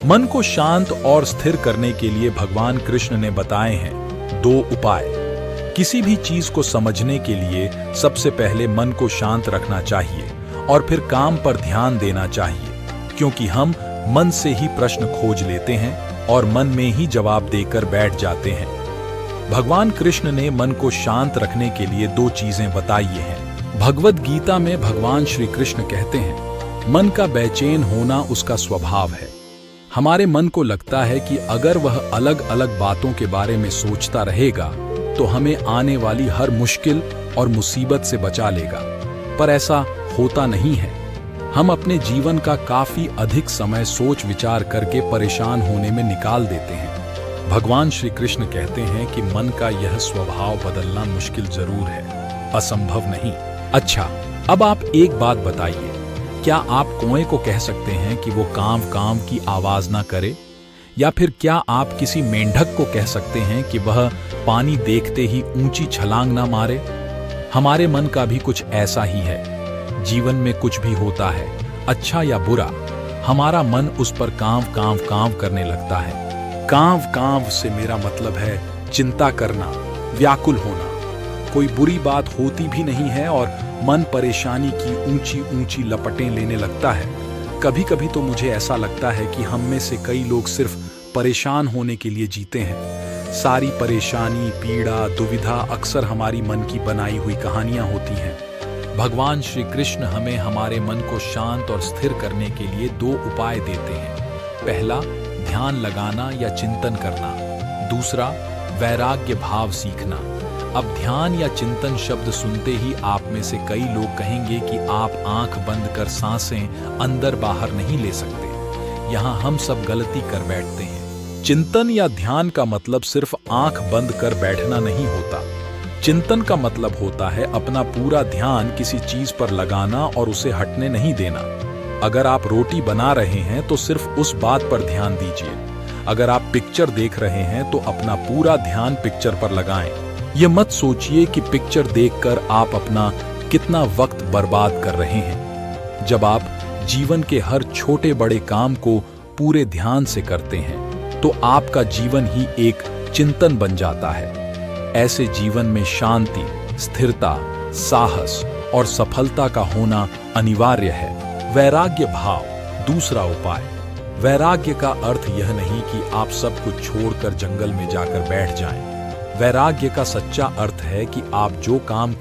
मन को शांत और स्थिर करने के लिए भगवान कृष्ण ने बताए हैं 2 उपाय। किसी भी चीज को समझने के लिए सबसे पहले मन को शांत रखना चाहिए और फिर काम पर ध्यान देना चाहिए, क्योंकि हम मन से ही प्रश्न खोज लेते हैं और मन में ही जवाब देकर बैठ जाते हैं। भगवान कृष्ण ने मन को शांत रखने के लिए 2 चीजें बताई हैं। भगवद गीता में भगवान श्री कृष्ण कहते हैं, मन का बेचैन होना उसका स्वभाव है। हमारे मन को लगता है कि अगर वह अलग अलग बातों के बारे में सोचता रहेगा तो हमें आने वाली हर मुश्किल और मुसीबत से बचा लेगा, पर ऐसा होता नहीं है। हम अपने जीवन का काफी अधिक समय सोच विचार करके परेशान होने में निकाल देते हैं। भगवान श्री कृष्ण कहते हैं कि मन का यह स्वभाव बदलना मुश्किल जरूर है, असंभव नहीं। अच्छा, अब आप एक बात बताइए, क्या आप कुएं को कह सकते हैं कि वो कांव कांव की आवाज ना करे? या फिर क्या आप किसी मेंढक को कह सकते हैं कि वह पानी देखते ही ऊंची छलांग ना मारे? हमारे मन का भी कुछ ऐसा ही है। जीवन में कुछ भी होता है, अच्छा या बुरा, हमारा मन उस पर कांव कांव कांव करने लगता है। कांव कांव से मेरा मतलब है चिंता करना, व्याकुल होना। कोई बुरी बात होती भी नहीं है और मन परेशानी की ऊंची ऊंची लपटें लेने लगता है। कभी कभी तो मुझे ऐसा लगता है कि हम में से कई लोग सिर्फ परेशान होने के लिए जीते हैं। सारी परेशानी, पीड़ा, दुविधा अक्सर हमारी मन की बनाई हुई कहानियां होती हैं। भगवान श्री कृष्ण हमें हमारे मन को शांत और स्थिर करने के लिए 2 उपाय देते हैं। पहला, ध्यान लगाना या चिंतन करना। दूसरा, वैराग्य भाव सीखना। अब ध्यान या चिंतन शब्द सुनते ही आप में से कई लोग कहेंगे कि आप आंख बंद कर सांसें अंदर बाहर नहीं ले सकते। यहाँ हम सब गलती कर बैठते हैं। चिंतन या ध्यान का मतलब सिर्फ आंख बंद कर बैठना नहीं होता। चिंतन का मतलब होता है अपना पूरा ध्यान किसी चीज पर लगाना और उसे हटने नहीं देना। अगर आप रोटी बना रहे हैं तो सिर्फ उस बात पर ध्यान दीजिए। अगर आप पिक्चर देख रहे हैं तो अपना पूरा ध्यान पिक्चर पर लगाएं। ये मत सोचिए कि पिक्चर देखकर आप अपना कितना वक्त बर्बाद कर रहे हैं। जब आप जीवन के हर छोटे बड़े काम को पूरे ध्यान से करते हैं तो आपका जीवन ही एक चिंतन बन जाता है। ऐसे जीवन में शांति, स्थिरता, साहस और सफलता का होना अनिवार्य है। वैराग्य भाव, दूसरा उपाय। वैराग्य का अर्थ यह नहीं कि आप सब कुछ छोड़कर जंगल में जाकर बैठ जाएं। वैराग्य का सच्चा अर्थ है कि आप जो काम